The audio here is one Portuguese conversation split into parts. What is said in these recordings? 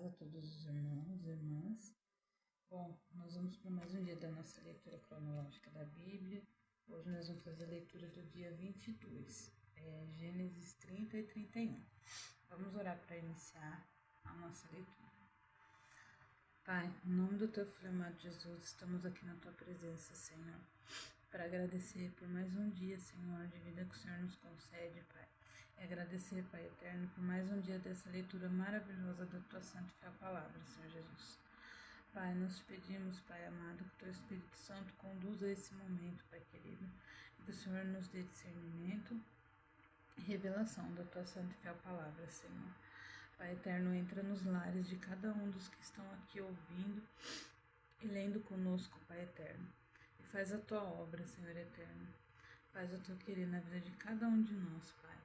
paz a todos os irmãos e irmãs. Bom, nós vamos para mais um dia da nossa leitura cronológica da Bíblia. Hoje nós vamos fazer a leitura do dia 22, Gênesis 30 e 31. Vamos orar para iniciar a nossa leitura. Pai, em nome do teu filho amado Jesus, estamos aqui na tua presença, Senhor, para agradecer por mais um dia, Senhor, de vida que o Senhor nos concede, Pai. E agradecer, Pai eterno, por mais um dia dessa leitura maravilhosa da tua santa e fiel palavra, Senhor Jesus. Pai, nós te pedimos, Pai amado, que o teu Espírito Santo conduza esse momento, Pai querido, e que o Senhor nos dê discernimento e revelação da tua santa e fiel palavra, Senhor. Pai eterno, entra nos lares de cada um dos que estão aqui ouvindo e lendo conosco, Pai eterno. E faz a tua obra, Senhor eterno. Faz o teu querer na vida de cada um de nós, Pai.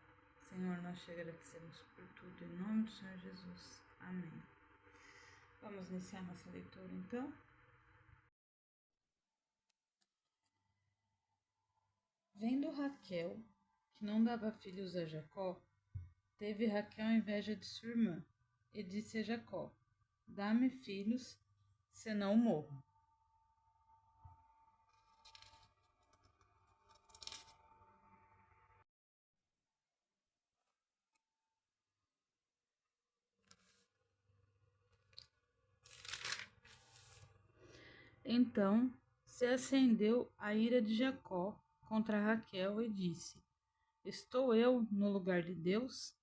Senhor, nós te agradecemos por tudo, em nome do Senhor Jesus. Amém. Vamos iniciar nossa leitura, então? Vendo Raquel, que não dava filhos a Jacó, teve Raquel inveja de sua irmã, e disse a Jacó: dá-me filhos, senão morro. Então se acendeu a ira de Jacó contra Raquel e disse: estou eu no lugar de Deus,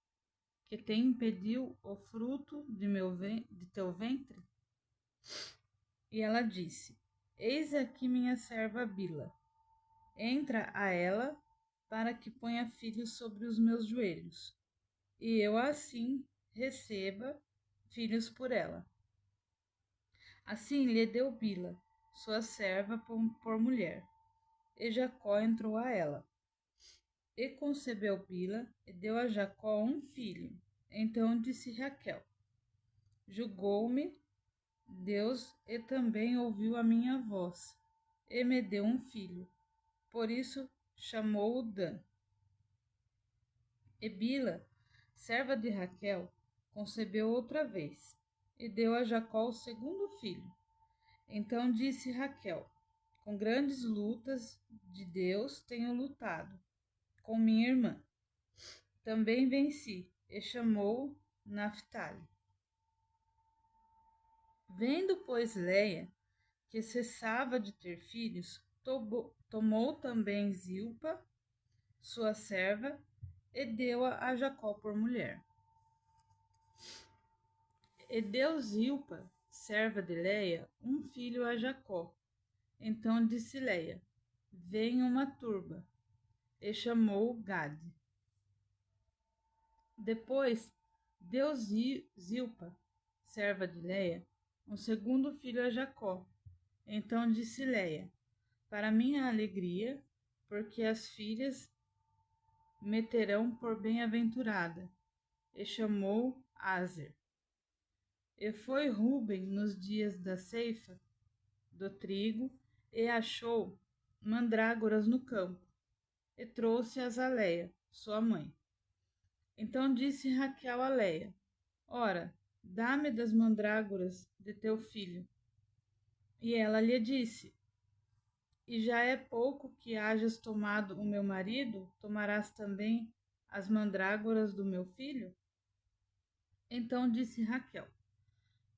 que te impediu o fruto de teu ventre? E ela disse: eis aqui minha serva Bila. Entra a ela, para que ponha filhos sobre os meus joelhos, e eu assim receba filhos por ela. Assim lhe deu Bila, sua serva, por mulher, e Jacó entrou a ela. E concebeu Bila, e deu a Jacó um filho. Então disse Raquel: julgou-me Deus, e também ouviu a minha voz, e me deu um filho. Por isso chamou-o Dan. E Bila, serva de Raquel, concebeu outra vez, e deu a Jacó o segundo filho. Então disse Raquel: com grandes lutas de Deus tenho lutado com minha irmã. Também venci, e chamou Naphtali. Vendo, pois, Leia que cessava de ter filhos, tomou também Zilpa, sua serva, e deu-a a Jacó por mulher. E deu Zilpa, serva de Leia, um filho a Jacó. Então disse Leia: vem uma turba, e chamou Gade. Depois deu Zilpa, serva de Leia, um segundo filho a Jacó. Então disse Leia: para minha alegria, porque as filhas me terão por bem-aventurada, e chamou Aser. E foi Ruben nos dias da ceifa do trigo, e achou mandrágoras no campo, e trouxe-as a Leia, sua mãe. Então disse Raquel a Leia: ora, dá-me das mandrágoras de teu filho. E ela lhe disse: e já é pouco que hajas tomado o meu marido, tomarás também as mandrágoras do meu filho? Então disse Raquel: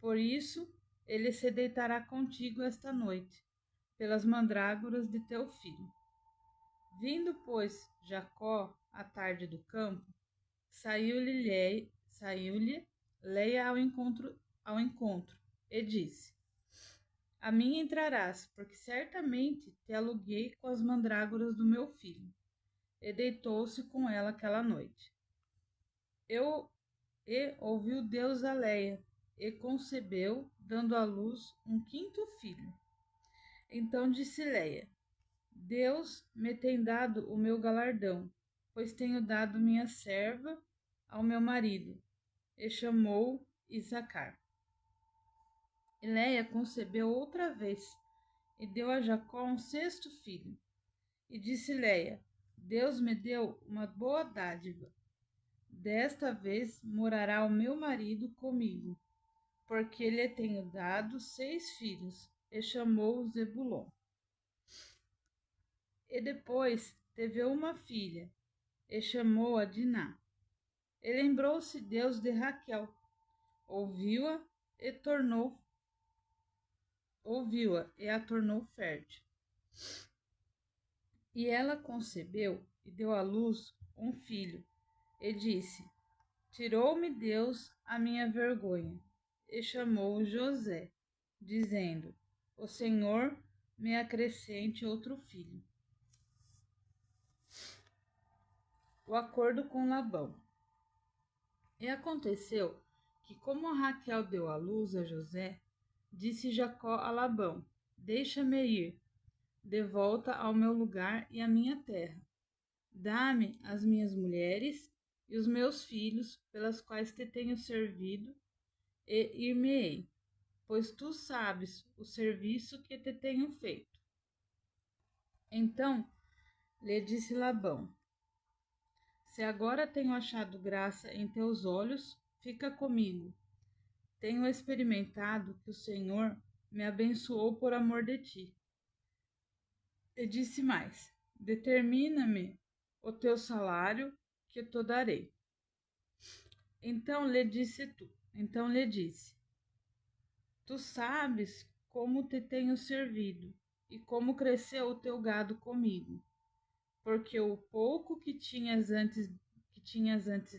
por isso ele se deitará contigo esta noite, pelas mandrágoras de teu filho. Vindo, pois, Jacó à tarde do campo, saiu-lhe Leia ao encontro, e disse: a mim entrarás, porque certamente te aluguei com as mandrágoras do meu filho. E deitou-se com ela aquela noite. E ouviu Deus a Leia, e concebeu, dando à luz um quinto filho. Então disse Leia: Deus me tem dado o meu galardão, pois tenho dado minha serva ao meu marido. E chamou Isacar. E Leia concebeu outra vez, e deu a Jacó um sexto filho. E disse Leia: Deus me deu uma boa dádiva. Desta vez morará o meu marido comigo, porque lhe tenho dado 6 filhos, e chamou Zebulon. E depois teve uma filha, e chamou-a Diná. E lembrou-se Deus de Raquel, ouviu-a e a tornou fértil. E ela concebeu e deu à luz um filho, e disse: Tirou-me Deus a minha vergonha, e chamou José, dizendo: O Senhor me acrescente outro filho. O acordo com Labão. E aconteceu que, como Raquel deu à luz a José, disse Jacó a Labão: Deixa-me ir, de volta ao meu lugar e à minha terra. Dá-me as minhas mulheres e os meus filhos, pelas quais te tenho servido, e ir-me-ei, pois tu sabes o serviço que te tenho feito. Então lhe disse Labão: Se agora tenho achado graça em teus olhos, fica comigo. Tenho experimentado que o Senhor me abençoou por amor de ti. E disse mais: Determina-me o teu salário, que te darei. Então lhe disse: Tu sabes como te tenho servido e como cresceu o teu gado comigo, porque o pouco que tinhas antes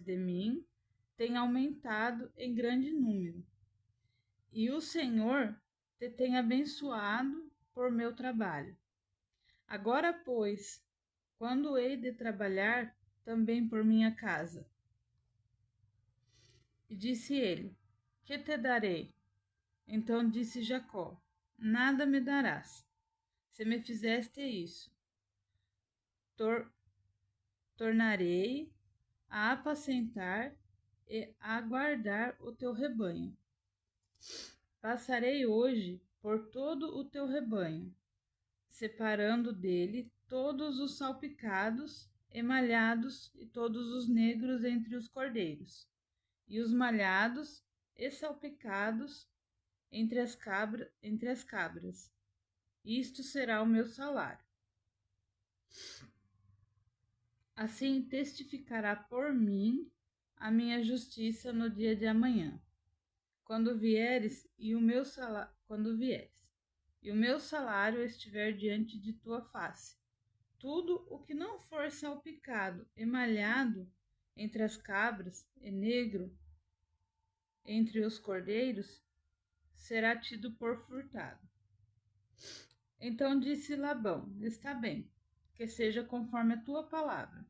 de mim tem aumentado em grande número. E o Senhor te tem abençoado por meu trabalho. Agora, pois, quando hei de trabalhar também por minha casa? E disse ele: Que te darei? Então disse Jacó: Nada me darás, se me fizeste isso. Tornarei a apacentar e a guardar o teu rebanho. Passarei hoje por todo o teu rebanho, separando dele todos os salpicados e malhados e todos os negros entre os cordeiros, e os malhados e salpicados entre as cabras. Isto será o meu salário. Assim testificará por mim a minha justiça no dia de amanhã, quando vieres e o meu salário estiver diante de tua face. Tudo o que não for salpicado e malhado entre as cabras e negro entre os cordeiros será tido por furtado. Então disse Labão: Está bem, que seja conforme a tua palavra.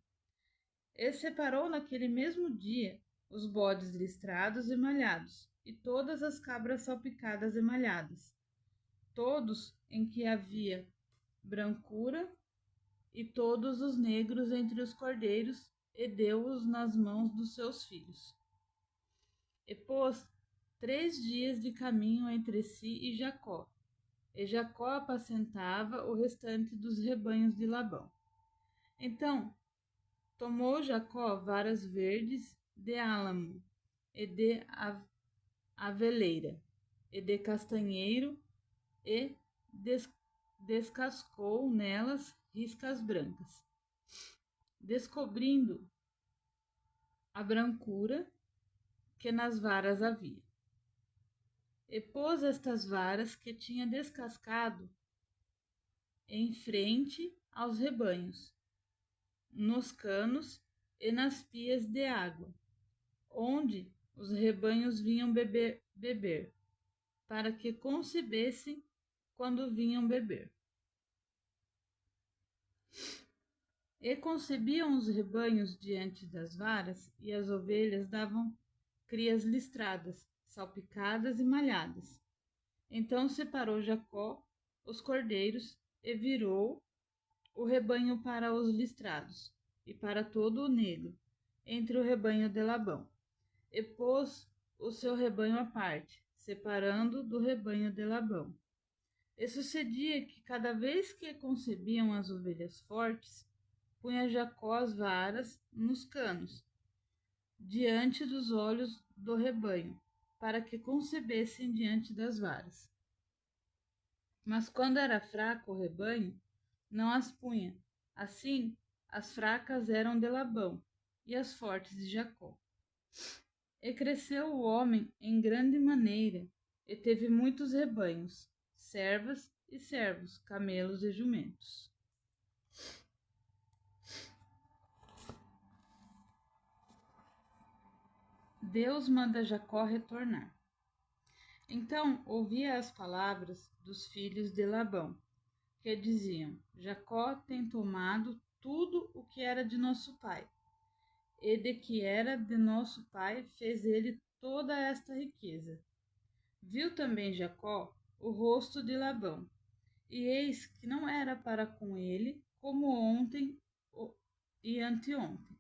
E separou naquele mesmo dia os bodes listrados e malhados, e todas as cabras salpicadas e malhadas, todos em que havia brancura, e todos os negros entre os cordeiros, e deu-os nas mãos dos seus filhos. E pôs 3 dias de caminho entre si e Jacó apacentava o restante dos rebanhos de Labão. Então tomou Jacó varas verdes de álamo, e de aveleira, e de castanheiro, e descascou nelas riscas brancas, descobrindo a brancura que nas varas havia. E pôs estas varas que tinha descascado em frente aos rebanhos, nos canos e nas pias de água, onde os rebanhos vinham beber, para que concebessem quando vinham beber. E concebiam os rebanhos diante das varas, e as ovelhas davam crias listradas, salpicadas e malhadas. Então separou Jacó os cordeiros e virou o rebanho para os listrados, e para todo o negro, entre o rebanho de Labão, e pôs o seu rebanho à parte, separando do rebanho de Labão. E sucedia que cada vez que concebiam as ovelhas fortes, punha Jacó as varas nos canos, diante dos olhos do rebanho, para que concebessem diante das varas. Mas quando era fraco o rebanho, não as punha. Assim, as fracas eram de Labão, e as fortes de Jacó. E cresceu o homem em grande maneira, e teve muitos rebanhos, servas e servos, camelos e jumentos. Deus manda Jacó retornar. Então ouvia as palavras dos filhos de Labão, que diziam: Jacó tem tomado tudo o que era de nosso pai, e de que era de nosso pai fez ele toda esta riqueza. Viu também Jacó o rosto de Labão, e eis que não era para com ele como ontem e anteontem.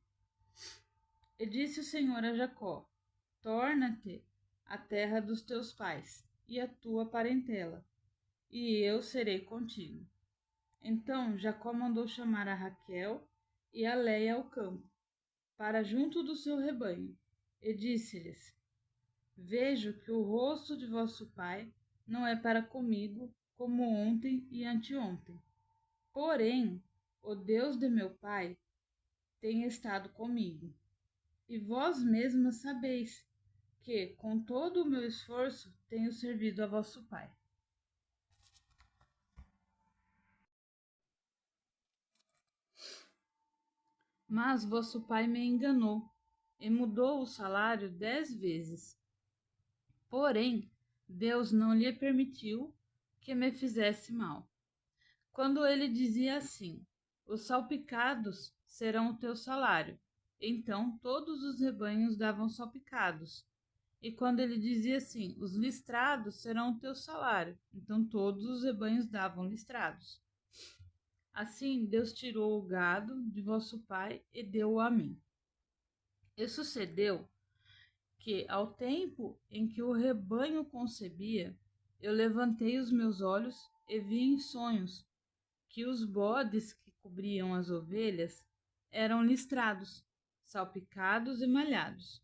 E disse o Senhor a Jacó: Torna-te à terra dos teus pais e à tua parentela, e eu serei contigo. Então Jacó mandou chamar a Raquel e a Léia ao campo, para junto do seu rebanho, e disse-lhes: Vejo que o rosto de vosso pai não é para comigo como ontem e anteontem. Porém, o Deus de meu pai tem estado comigo. E vós mesmas sabeis que, com todo o meu esforço, tenho servido a vosso pai. Mas vosso pai me enganou e mudou o salário 10 vezes. Porém, Deus não lhe permitiu que me fizesse mal. Quando ele dizia assim: Os salpicados serão o teu salário, então todos os rebanhos davam salpicados. E quando ele dizia assim: Os listrados serão o teu salário, então todos os rebanhos davam listrados. Assim Deus tirou o gado de vosso pai e deu-o a mim. E sucedeu que, ao tempo em que o rebanho concebia, eu levantei os meus olhos e vi em sonhos que os bodes que cobriam as ovelhas eram listrados, salpicados e malhados.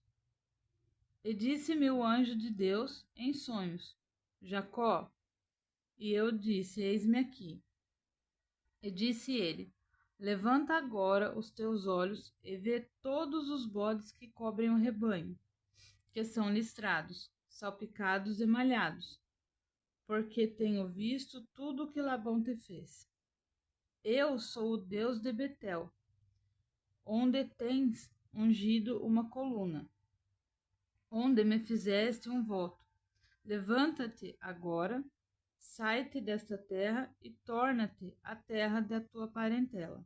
E disse-me o anjo de Deus em sonhos: Jacó. E eu disse: Eis-me aqui. E disse ele: Levanta agora os teus olhos e vê todos os bodes que cobrem o rebanho, que são listrados, salpicados e malhados, porque tenho visto tudo o que Labão te fez. Eu sou o Deus de Betel, onde tens ungido uma coluna, onde me fizeste um voto. Levanta-te agora, sai-te desta terra e torna-te à terra da tua parentela.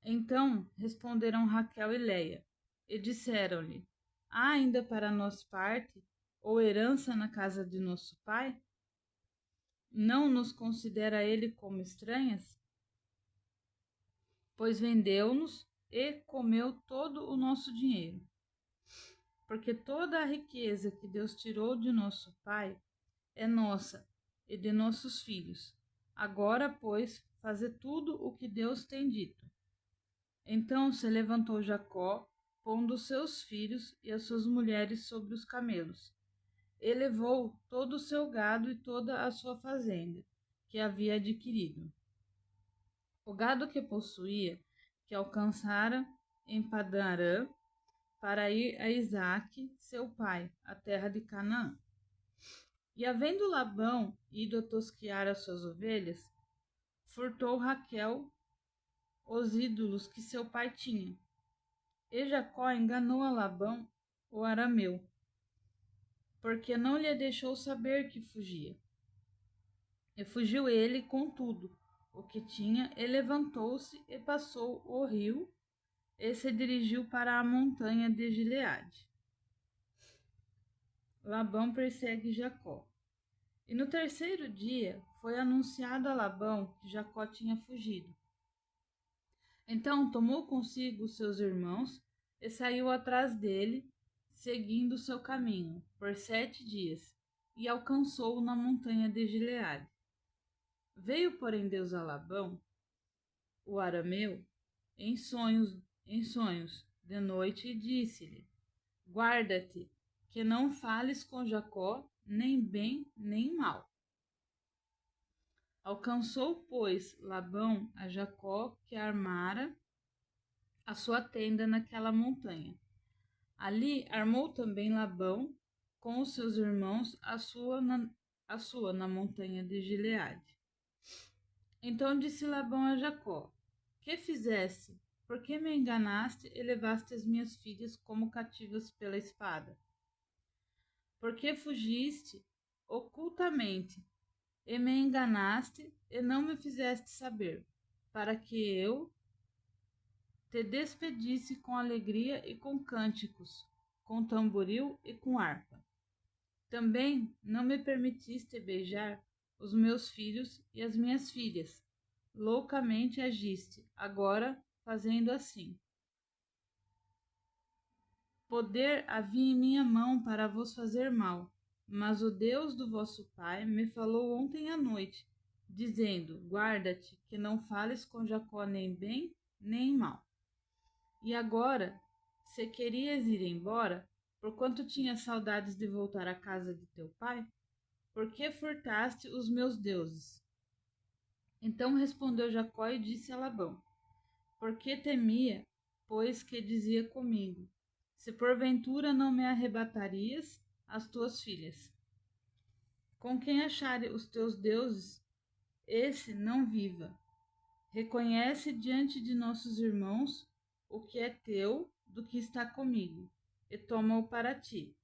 Então responderam Raquel e Léia, e disseram-lhe: Há ainda para nós parte ou herança na casa de nosso pai? Não nos considera ele como estranhas? Pois vendeu-nos e comeu todo o nosso dinheiro. Porque toda a riqueza que Deus tirou de nosso pai é nossa e de nossos filhos. Agora, pois, faze tudo o que Deus tem dito. Então se levantou Jacó, pondo seus filhos e as suas mulheres sobre os camelos, e levou todo o seu gado e toda a sua fazenda, que havia adquirido. O gado que possuía, que alcançara em Padã-Arã, para ir a Isaque, seu pai, à terra de Canaã. E havendo Labão ido tosquiar as suas ovelhas, furtou Raquel os ídolos que seu pai tinha. E Jacó enganou a Labão, o arameu, porque não lhe deixou saber que fugia. E fugiu ele com tudo o que tinha, e levantou-se e passou o rio, e se dirigiu para a montanha de Gileade. Labão persegue Jacó. E no terceiro dia foi anunciado a Labão que Jacó tinha fugido. Então tomou consigo seus irmãos e saiu atrás dele, seguindo seu caminho, por 7 dias, e alcançou-o na montanha de Gileade. Veio, porém, Deus a Labão, o arameu, em sonhos de noite, e disse-lhe: Guarda-te, que não fales com Jacó, nem bem, nem mal. Alcançou, pois, Labão a Jacó, que armara a sua tenda naquela montanha. Ali armou também Labão com os seus irmãos a sua na montanha de Gileade. Então disse Labão a Jacó: Que fizeste? Por que me enganaste e levaste as minhas filhas como cativas pela espada? Por que fugiste ocultamente e me enganaste e não me fizeste saber, para que eu te despedisse com alegria e com cânticos, com tamboril e com harpa? Também não me permitiste beijar os meus filhos e as minhas filhas. Loucamente agiste, agora fazendo assim. Poder havia em minha mão para vos fazer mal, mas o Deus do vosso pai me falou ontem à noite, dizendo: Guarda-te, que não fales com Jacó nem bem, nem mal. E agora, se querias ir embora, porquanto tinha saudades de voltar à casa de teu pai, por que furtaste os meus deuses? Então respondeu Jacó e disse a Labão: Porque temia, pois que dizia comigo: Se porventura não me arrebatarias as tuas filhas. Com quem acharem os teus deuses, esse não viva. Reconhece diante de nossos irmãos o que é teu do que está comigo, e toma-o para ti.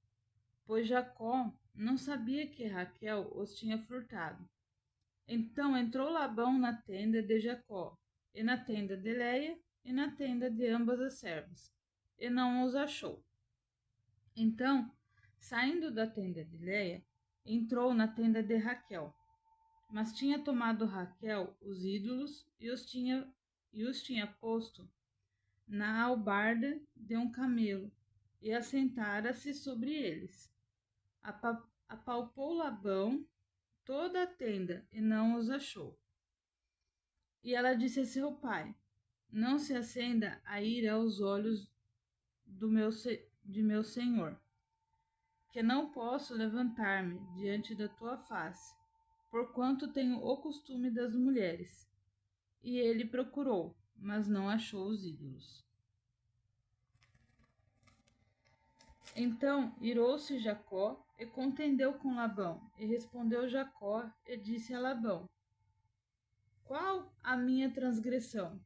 Pois Jacó não sabia que Raquel os tinha furtado. Então entrou Labão na tenda de Jacó, e na tenda de Leia, e na tenda de ambas as servas, e não os achou. Então, saindo da tenda de Leia, entrou na tenda de Raquel, mas tinha tomado Raquel os ídolos e os tinha posto na albarda de um camelo, e assentara-se sobre eles. Apalpou Labão toda a tenda e não os achou. E ela disse a seu pai: Não se acenda a ira aos olhos de meu senhor, que não posso levantar-me diante da tua face, porquanto tenho o costume das mulheres. E ele procurou, mas não achou os ídolos. Então irou-se Jacó e contendeu com Labão, e respondeu Jacó e disse a Labão: Qual a minha transgressão?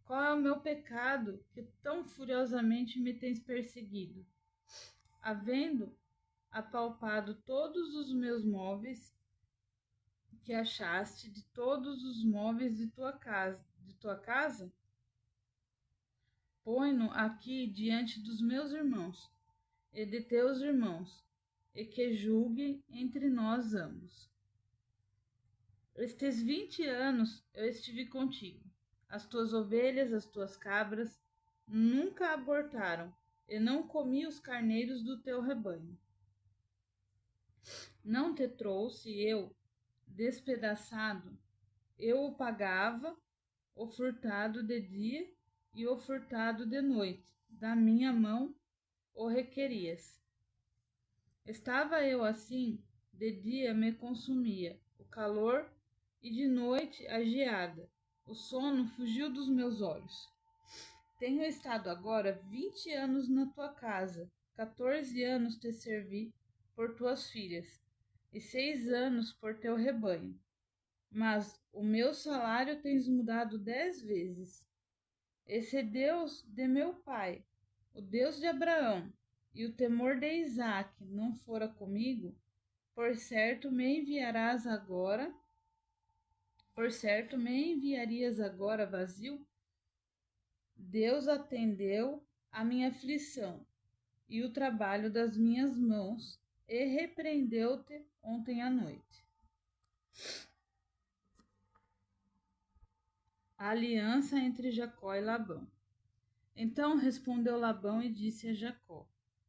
Qual é o meu pecado que tão furiosamente me tens perseguido? Havendo apalpado todos os meus móveis que achaste, de todos os móveis de tua casa, põe-no aqui diante dos meus irmãos e de teus irmãos, e que julgue entre nós ambos. Estes 20 anos eu estive contigo. As tuas ovelhas, as tuas cabras, nunca abortaram, e não comi os carneiros do teu rebanho. Não te trouxe eu despedaçado, eu o pagava, o furtado de dia e o furtado de noite, da minha mão o requerias. Estava eu assim, de dia me consumia o calor, e de noite a geada. O sono fugiu dos meus olhos. Tenho estado agora 20 anos na tua casa, 14 anos te servi por tuas filhas, e 6 anos por teu rebanho. Mas o meu salário tens mudado 10 vezes. Esse Deus de meu pai, o Deus de Abraão, e o temor de Isaque não fora comigo, por certo me enviarias agora vazio? Deus atendeu a minha aflição e o trabalho das minhas mãos, e repreendeu-te ontem à noite. A aliança entre Jacó e Labão. Então respondeu Labão e disse a Jacó: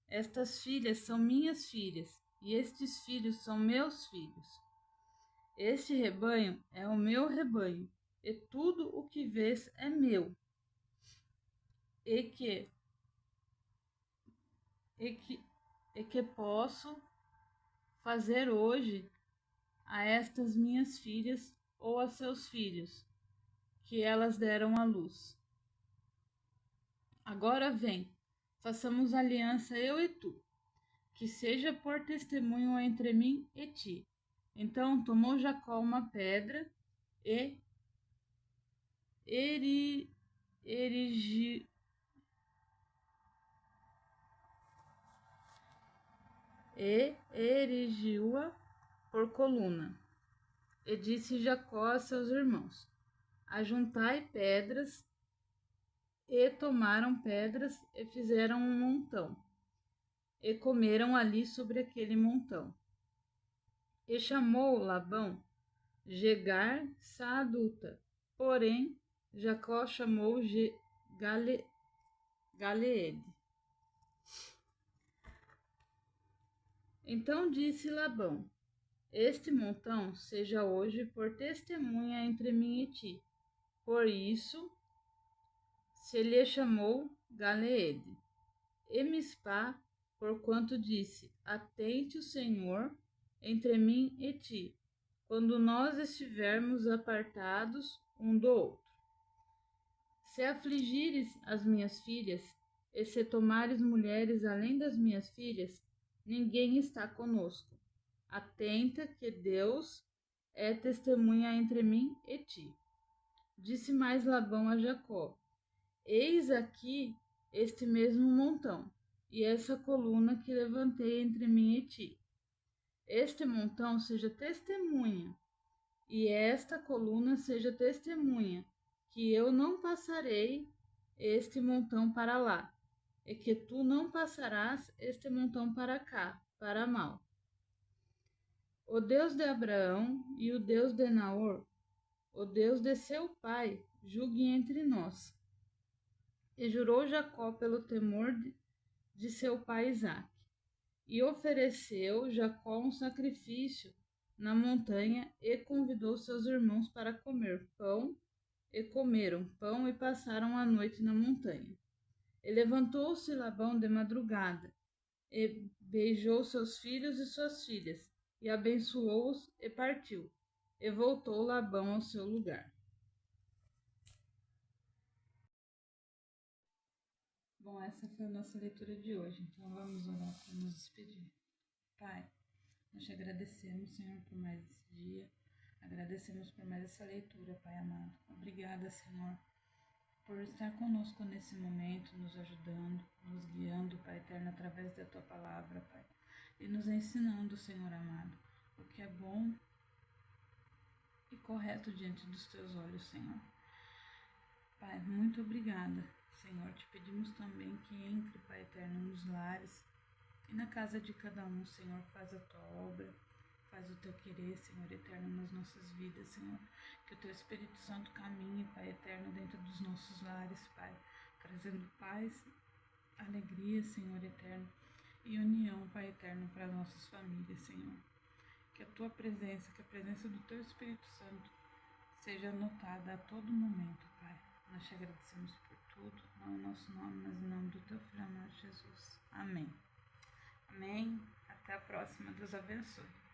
Estas filhas são minhas filhas, e estes filhos são meus filhos. Este rebanho é o meu rebanho, e tudo o que vês é meu. E e que posso fazer hoje a estas minhas filhas ou a seus filhos, que elas deram à luz. Agora vem, façamos aliança eu e tu, que seja por testemunho entre mim e ti. Então tomou Jacó uma pedra e erigiu-a por coluna. E disse Jacó a seus irmãos: ajuntai pedras. E tomaram pedras e fizeram um montão, e comeram ali sobre aquele montão. E chamou Labão Jegar Saaduta, porém Jacó chamou Galeede. Então disse Labão: este montão seja hoje por testemunha entre mim e ti. Por isso se lhe chamou Galeede. E Mispá, porquanto disse: atente o Senhor entre mim e ti, quando nós estivermos apartados um do outro. Se afligires as minhas filhas, e se tomares mulheres além das minhas filhas, ninguém está conosco. Atenta que Deus é testemunha entre mim e ti. Disse mais Labão a Jacó: eis aqui este mesmo montão, e essa coluna que levantei entre mim e ti. Este montão seja testemunha, e esta coluna seja testemunha, que eu não passarei este montão para lá, e que tu não passarás este montão para cá, para mal. O Deus de Abraão e o Deus de Naor, o Deus de seu pai, julgue entre nós. E jurou Jacó pelo temor de seu pai Isaque. E ofereceu Jacó um sacrifício na montanha e convidou seus irmãos para comer pão, e comeram pão e passaram a noite na montanha. E levantou-se Labão de madrugada, e beijou seus filhos e suas filhas, e abençoou-os e partiu. E voltou Labão ao seu lugar. Bom, essa foi a nossa leitura de hoje, então vamos orar para nos despedir. Pai, nós te agradecemos, Senhor, por mais esse dia, agradecemos por mais essa leitura, Pai amado. Obrigada, Senhor, por estar conosco nesse momento, nos ajudando, nos guiando, Pai eterno, através da Tua palavra, Pai, e nos ensinando, Senhor amado, o que é bom e correto diante dos Teus olhos, Senhor. Pai, muito obrigada, Senhor. Te pedimos também que entre, Pai eterno, nos lares e na casa de cada um, Senhor. Faz a Tua obra, faz o Teu querer, Senhor eterno, nas nossas vidas, Senhor. Que o Teu Espírito Santo caminhe, Pai eterno, dentro dos nossos lares, Pai, trazendo paz, alegria, Senhor eterno, e união, Pai eterno, para as nossas famílias, Senhor. Que a Tua presença, que a presença do Teu Espírito Santo seja notada a todo momento, Pai. Nós te agradecemos por tudo, não em nosso nome, mas em nome do Teu Filho amado Jesus. Amém. Amém. Até a próxima. Deus abençoe.